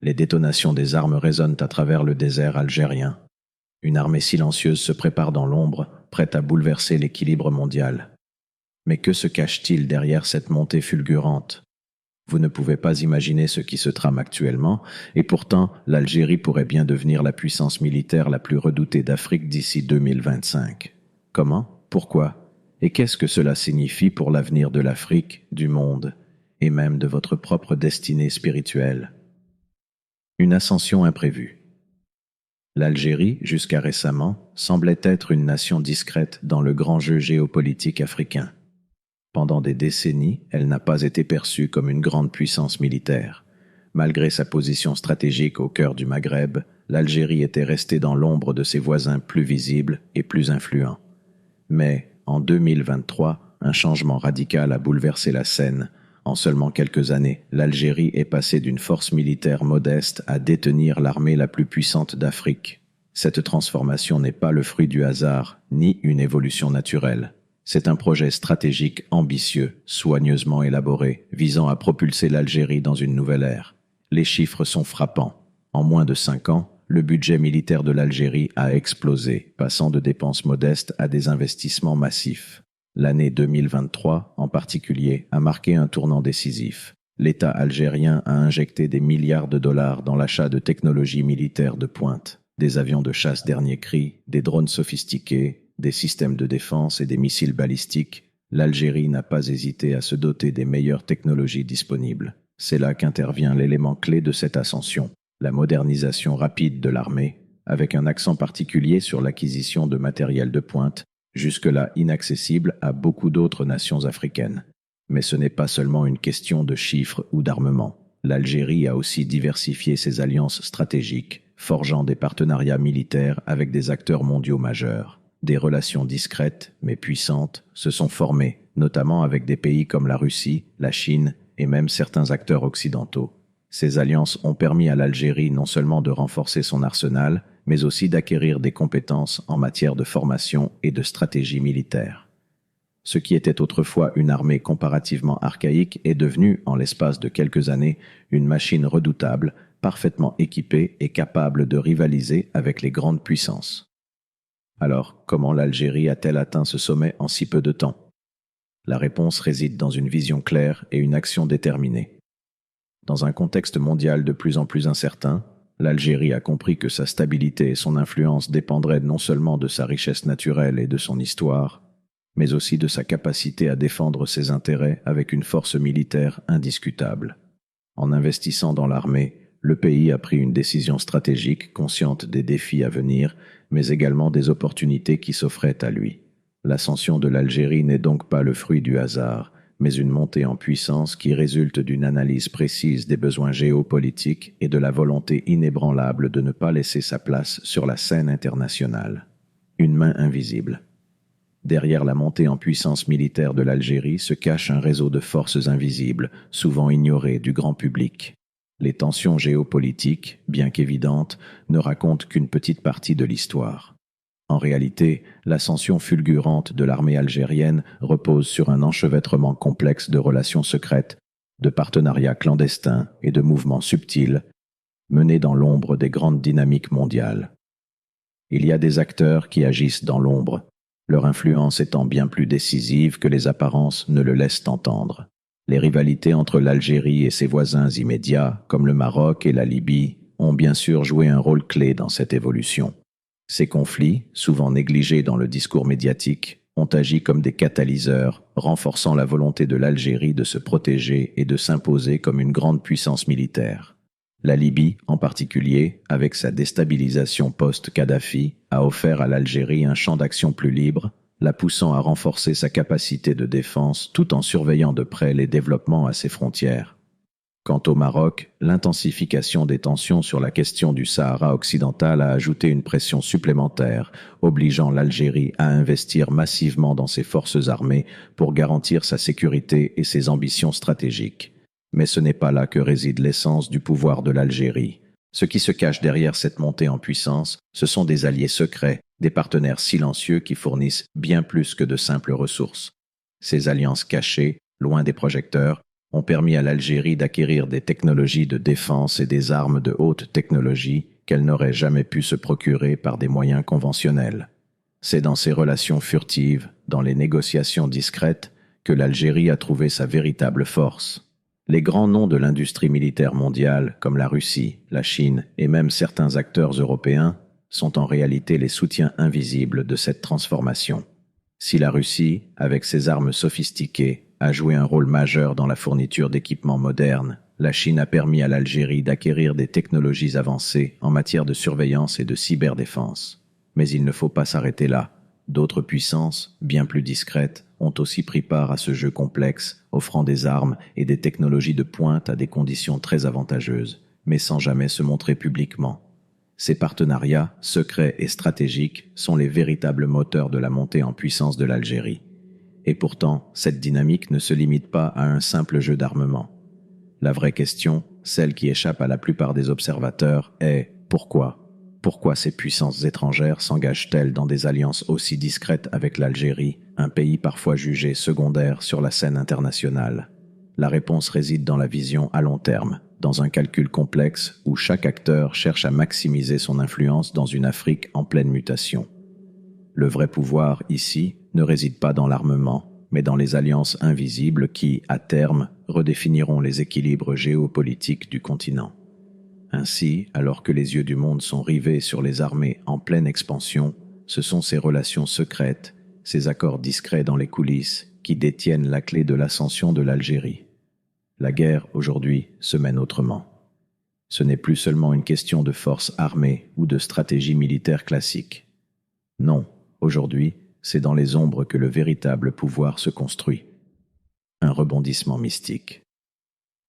Les détonations des armes résonnent à travers le désert algérien. Une armée silencieuse se prépare dans l'ombre, prête à bouleverser l'équilibre mondial. Mais que se cache-t-il derrière cette montée fulgurante? Vous ne pouvez pas imaginer ce qui se trame actuellement, et pourtant, l'Algérie pourrait bien devenir la puissance militaire la plus redoutée d'Afrique d'ici 2025. Comment? Pourquoi? Et qu'est-ce que cela signifie pour l'avenir de l'Afrique, du monde, et même de votre propre destinée spirituelle? Une ascension imprévue. L'Algérie, jusqu'à récemment, semblait être une nation discrète dans le grand jeu géopolitique africain. Pendant des décennies, elle n'a pas été perçue comme une grande puissance militaire. Malgré sa position stratégique au cœur du Maghreb, l'Algérie était restée dans l'ombre de ses voisins plus visibles et plus influents. Mais, en 2023, un changement radical a bouleversé la scène. En seulement quelques années, l'Algérie est passée d'une force militaire modeste à détenir l'armée la plus puissante d'Afrique. Cette transformation n'est pas le fruit du hasard, ni une évolution naturelle. C'est un projet stratégique ambitieux, soigneusement élaboré, visant à propulser l'Algérie dans une nouvelle ère. Les chiffres sont frappants. En moins de 5 ans, le budget militaire de l'Algérie a explosé, passant de dépenses modestes à des investissements massifs. L'année 2023, en particulier, a marqué un tournant décisif. L'État algérien a injecté des milliards de dollars dans l'achat de technologies militaires de pointe, des avions de chasse dernier cri, des drones sophistiqués, des systèmes de défense et des missiles balistiques. L'Algérie n'a pas hésité à se doter des meilleures technologies disponibles. C'est là qu'intervient l'élément clé de cette ascension, la modernisation rapide de l'armée, avec un accent particulier sur l'acquisition de matériel de pointe, jusque-là inaccessible à beaucoup d'autres nations africaines. Mais ce n'est pas seulement une question de chiffres ou d'armement. L'Algérie a aussi diversifié ses alliances stratégiques, forgeant des partenariats militaires avec des acteurs mondiaux majeurs. Des relations discrètes, mais puissantes, se sont formées, notamment avec des pays comme la Russie, la Chine et même certains acteurs occidentaux. Ces alliances ont permis à l'Algérie non seulement de renforcer son arsenal, mais aussi d'acquérir des compétences en matière de formation et de stratégie militaire. Ce qui était autrefois une armée comparativement archaïque est devenu, en l'espace de quelques années, une machine redoutable, parfaitement équipée et capable de rivaliser avec les grandes puissances. Alors, comment l'Algérie a-t-elle atteint ce sommet en si peu de temps? La réponse réside dans une vision claire et une action déterminée. Dans un contexte mondial de plus en plus incertain, l'Algérie a compris que sa stabilité et son influence dépendraient non seulement de sa richesse naturelle et de son histoire, mais aussi de sa capacité à défendre ses intérêts avec une force militaire indiscutable. En investissant dans l'armée, le pays a pris une décision stratégique consciente des défis à venir, mais également des opportunités qui s'offraient à lui. L'ascension de l'Algérie n'est donc pas le fruit du hasard, mais une montée en puissance qui résulte d'une analyse précise des besoins géopolitiques et de la volonté inébranlable de ne pas laisser sa place sur la scène internationale. Une main invisible. Derrière la montée en puissance militaire de l'Algérie se cache un réseau de forces invisibles, souvent ignorées du grand public. Les tensions géopolitiques, bien qu'évidentes, ne racontent qu'une petite partie de l'histoire. En réalité, l'ascension fulgurante de l'armée algérienne repose sur un enchevêtrement complexe de relations secrètes, de partenariats clandestins et de mouvements subtils, menés dans l'ombre des grandes dynamiques mondiales. Il y a des acteurs qui agissent dans l'ombre, leur influence étant bien plus décisive que les apparences ne le laissent entendre. Les rivalités entre l'Algérie et ses voisins immédiats, comme le Maroc et la Libye, ont bien sûr joué un rôle clé dans cette évolution. Ces conflits, souvent négligés dans le discours médiatique, ont agi comme des catalyseurs, renforçant la volonté de l'Algérie de se protéger et de s'imposer comme une grande puissance militaire. La Libye, en particulier, avec sa déstabilisation post-Kadhafi, a offert à l'Algérie un champ d'action plus libre, la poussant à renforcer sa capacité de défense tout en surveillant de près les développements à ses frontières. Quant au Maroc, l'intensification des tensions sur la question du Sahara occidental a ajouté une pression supplémentaire, obligeant l'Algérie à investir massivement dans ses forces armées pour garantir sa sécurité et ses ambitions stratégiques. Mais ce n'est pas là que réside l'essence du pouvoir de l'Algérie. Ce qui se cache derrière cette montée en puissance, ce sont des alliés secrets, des partenaires silencieux qui fournissent bien plus que de simples ressources. Ces alliances cachées, loin des projecteurs, ont permis à l'Algérie d'acquérir des technologies de défense et des armes de haute technologie qu'elle n'aurait jamais pu se procurer par des moyens conventionnels. C'est dans ces relations furtives, dans les négociations discrètes, que l'Algérie a trouvé sa véritable force. Les grands noms de l'industrie militaire mondiale, comme la Russie, la Chine et même certains acteurs européens, sont en réalité les soutiens invisibles de cette transformation. Si la Russie, avec ses armes sophistiquées, a joué un rôle majeur dans la fourniture d'équipements modernes, la Chine a permis à l'Algérie d'acquérir des technologies avancées en matière de surveillance et de cyberdéfense. Mais il ne faut pas s'arrêter là. D'autres puissances, bien plus discrètes, ont aussi pris part à ce jeu complexe, offrant des armes et des technologies de pointe à des conditions très avantageuses, mais sans jamais se montrer publiquement. Ces partenariats, secrets et stratégiques, sont les véritables moteurs de la montée en puissance de l'Algérie. Et pourtant, cette dynamique ne se limite pas à un simple jeu d'armement. La vraie question, celle qui échappe à la plupart des observateurs, est pourquoi ? Pourquoi ces puissances étrangères s'engagent-elles dans des alliances aussi discrètes avec l'Algérie, un pays parfois jugé secondaire sur la scène internationale? La réponse réside dans la vision à long terme, dans un calcul complexe où chaque acteur cherche à maximiser son influence dans une Afrique en pleine mutation. Le vrai pouvoir, ici, ne réside pas dans l'armement, mais dans les alliances invisibles qui, à terme, redéfiniront les équilibres géopolitiques du continent. Ainsi, alors que les yeux du monde sont rivés sur les armées en pleine expansion, ce sont ces relations secrètes, ces accords discrets dans les coulisses, qui détiennent la clé de l'ascension de l'Algérie. La guerre, aujourd'hui, se mène autrement. Ce n'est plus seulement une question de force armée ou de stratégie militaire classique. Non, aujourd'hui, c'est dans les ombres que le véritable pouvoir se construit. Un rebondissement mystique.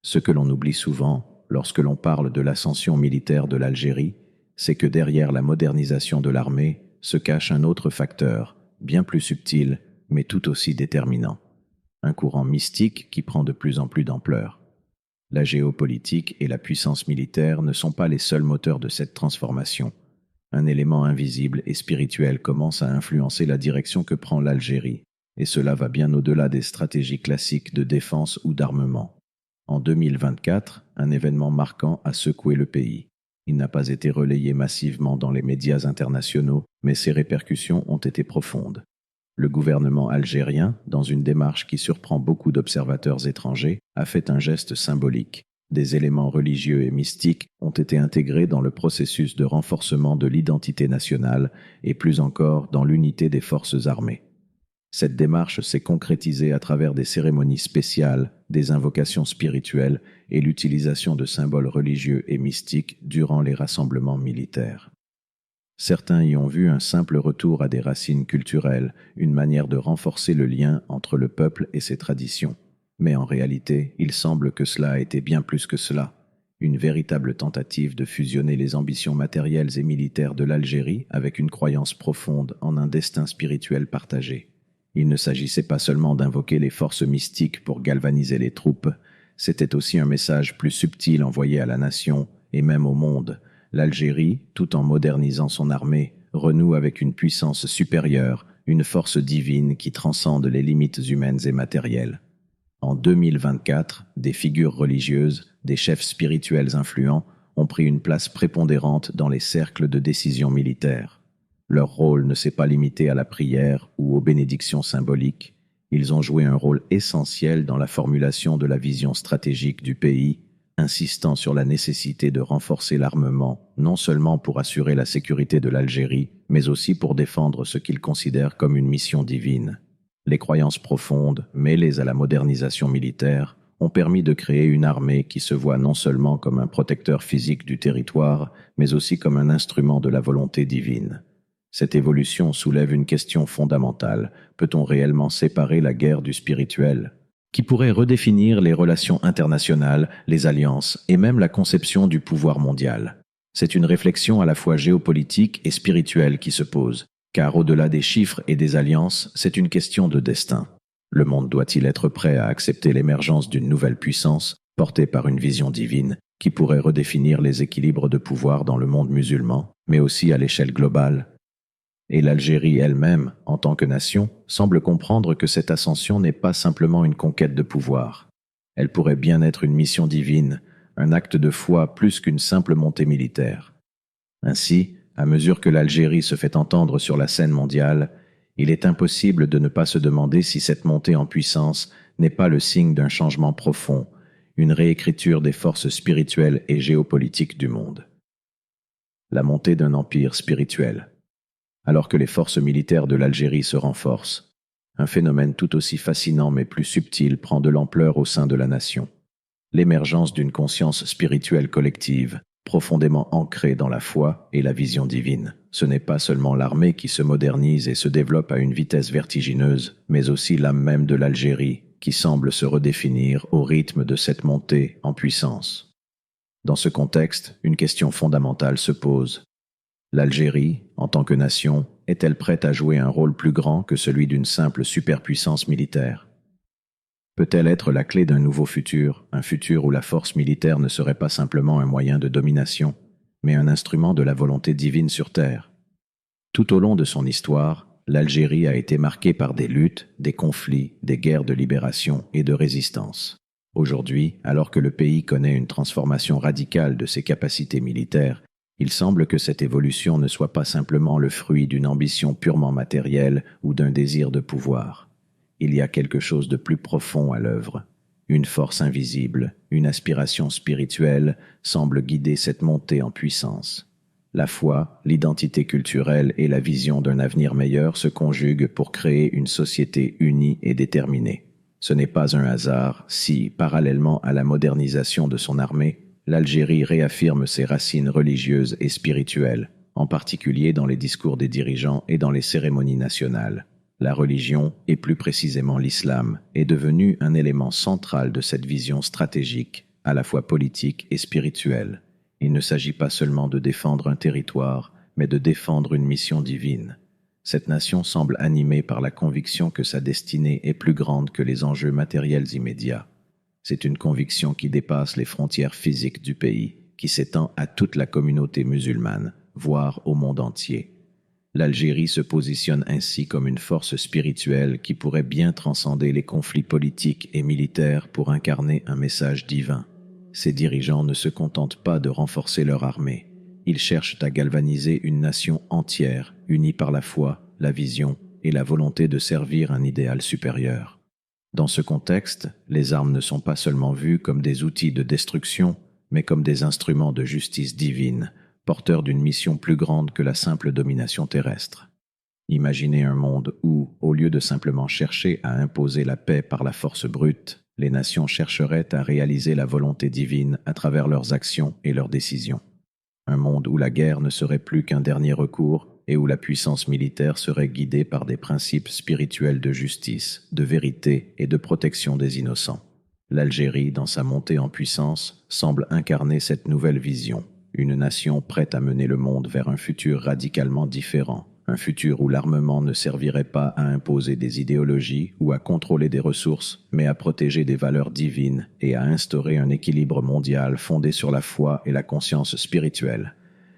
Ce que l'on oublie souvent, lorsque l'on parle de l'ascension militaire de l'Algérie, c'est que derrière la modernisation de l'armée se cache un autre facteur, bien plus subtil, mais tout aussi déterminant. Un courant mystique qui prend de plus en plus d'ampleur. La géopolitique et la puissance militaire ne sont pas les seuls moteurs de cette transformation. Un élément invisible et spirituel commence à influencer la direction que prend l'Algérie, et cela va bien au-delà des stratégies classiques de défense ou d'armement. En 2024, un événement marquant a secoué le pays. Il n'a pas été relayé massivement dans les médias internationaux, mais ses répercussions ont été profondes. Le gouvernement algérien, dans une démarche qui surprend beaucoup d'observateurs étrangers, a fait un geste symbolique. Des éléments religieux et mystiques ont été intégrés dans le processus de renforcement de l'identité nationale et plus encore dans l'unité des forces armées. Cette démarche s'est concrétisée à travers des cérémonies spéciales, des invocations spirituelles et l'utilisation de symboles religieux et mystiques durant les rassemblements militaires. Certains y ont vu un simple retour à des racines culturelles, une manière de renforcer le lien entre le peuple et ses traditions. Mais en réalité, il semble que cela a été bien plus que cela. Une véritable tentative de fusionner les ambitions matérielles et militaires de l'Algérie avec une croyance profonde en un destin spirituel partagé. Il ne s'agissait pas seulement d'invoquer les forces mystiques pour galvaniser les troupes, c'était aussi un message plus subtil envoyé à la nation et même au monde. L'Algérie, tout en modernisant son armée, renoue avec une puissance supérieure, une force divine qui transcende les limites humaines et matérielles. En 2024, des figures religieuses, des chefs spirituels influents ont pris une place prépondérante dans les cercles de décision militaires. Leur rôle ne s'est pas limité à la prière ou aux bénédictions symboliques. Ils ont joué un rôle essentiel dans la formulation de la vision stratégique du pays, insistant sur la nécessité de renforcer l'armement, non seulement pour assurer la sécurité de l'Algérie, mais aussi pour défendre ce qu'ils considèrent comme une mission divine. Les croyances profondes, mêlées à la modernisation militaire, ont permis de créer une armée qui se voit non seulement comme un protecteur physique du territoire, mais aussi comme un instrument de la volonté divine. Cette évolution soulève une question fondamentale. Peut-on réellement séparer la guerre du spirituel ? Qui pourrait redéfinir les relations internationales, les alliances et même la conception du pouvoir mondial. C'est une réflexion à la fois géopolitique et spirituelle qui se pose, car au-delà des chiffres et des alliances, c'est une question de destin. Le monde doit-il être prêt à accepter l'émergence d'une nouvelle puissance, portée par une vision divine, qui pourrait redéfinir les équilibres de pouvoir dans le monde musulman, mais aussi à l'échelle globale ? Et l'Algérie elle-même, en tant que nation, semble comprendre que cette ascension n'est pas simplement une conquête de pouvoir. Elle pourrait bien être une mission divine, un acte de foi plus qu'une simple montée militaire. Ainsi, à mesure que l'Algérie se fait entendre sur la scène mondiale, il est impossible de ne pas se demander si cette montée en puissance n'est pas le signe d'un changement profond, une réécriture des forces spirituelles et géopolitiques du monde. La montée d'un empire spirituel. Alors que les forces militaires de l'Algérie se renforcent, un phénomène tout aussi fascinant mais plus subtil prend de l'ampleur au sein de la nation. L'émergence d'une conscience spirituelle collective, profondément ancrée dans la foi et la vision divine. Ce n'est pas seulement l'armée qui se modernise et se développe à une vitesse vertigineuse, mais aussi l'âme même de l'Algérie, qui semble se redéfinir au rythme de cette montée en puissance. Dans ce contexte, une question fondamentale se pose. L'Algérie, en tant que nation, est-elle prête à jouer un rôle plus grand que celui d'une simple superpuissance militaire ? Peut-elle être la clé d'un nouveau futur, un futur où la force militaire ne serait pas simplement un moyen de domination, mais un instrument de la volonté divine sur Terre? Tout au long de son histoire, l'Algérie a été marquée par des luttes, des conflits, des guerres de libération et de résistance. Aujourd'hui, alors que le pays connaît une transformation radicale de ses capacités militaires, il semble que cette évolution ne soit pas simplement le fruit d'une ambition purement matérielle ou d'un désir de pouvoir. Il y a quelque chose de plus profond à l'œuvre. Une force invisible, une aspiration spirituelle semble guider cette montée en puissance. La foi, l'identité culturelle et la vision d'un avenir meilleur se conjuguent pour créer une société unie et déterminée. Ce n'est pas un hasard si, parallèlement à la modernisation de son armée, l'Algérie réaffirme ses racines religieuses et spirituelles, en particulier dans les discours des dirigeants et dans les cérémonies nationales. La religion, et plus précisément l'islam, est devenue un élément central de cette vision stratégique, à la fois politique et spirituelle. Il ne s'agit pas seulement de défendre un territoire, mais de défendre une mission divine. Cette nation semble animée par la conviction que sa destinée est plus grande que les enjeux matériels immédiats. C'est une conviction qui dépasse les frontières physiques du pays, qui s'étend à toute la communauté musulmane, voire au monde entier. L'Algérie se positionne ainsi comme une force spirituelle qui pourrait bien transcender les conflits politiques et militaires pour incarner un message divin. Ses dirigeants ne se contentent pas de renforcer leur armée. Ils cherchent à galvaniser une nation entière, unie par la foi, la vision et la volonté de servir un idéal supérieur. Dans ce contexte, les armes ne sont pas seulement vues comme des outils de destruction, mais comme des instruments de justice divine, porteurs d'une mission plus grande que la simple domination terrestre. Imaginez un monde où, au lieu de simplement chercher à imposer la paix par la force brute, les nations chercheraient à réaliser la volonté divine à travers leurs actions et leurs décisions. Un monde où la guerre ne serait plus qu'un dernier recours et où la puissance militaire serait guidée par des principes spirituels de justice, de vérité et de protection des innocents. L'Algérie, dans sa montée en puissance, semble incarner cette nouvelle vision. Une nation prête à mener le monde vers un futur radicalement différent, un futur où l'armement ne servirait pas à imposer des idéologies ou à contrôler des ressources, mais à protéger des valeurs divines et à instaurer un équilibre mondial fondé sur la foi et la conscience spirituelle.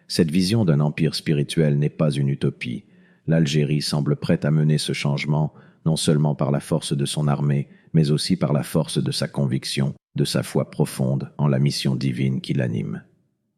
Cette vision d'un empire spirituel n'est pas une utopie. L'Algérie semble prête à mener ce changement, non seulement par la force de son armée, mais aussi par la force de sa conviction, de sa foi profonde en la mission divine qui l'anime.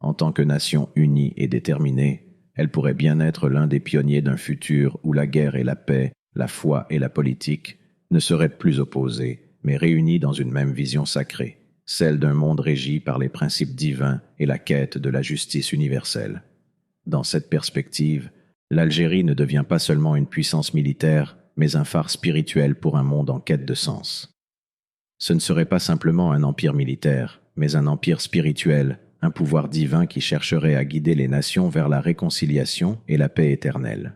En tant que nation unie et déterminée, elle pourrait bien être l'un des pionniers d'un futur où la guerre et la paix, la foi et la politique ne seraient plus opposées, mais réunies dans une même vision sacrée, celle d'un monde régi par les principes divins et la quête de la justice universelle. Dans cette perspective, l'Algérie ne devient pas seulement une puissance militaire, mais un phare spirituel pour un monde en quête de sens. Ce ne serait pas simplement un empire militaire, mais un empire spirituel, un pouvoir divin qui chercherait à guider les nations vers la réconciliation et la paix éternelle.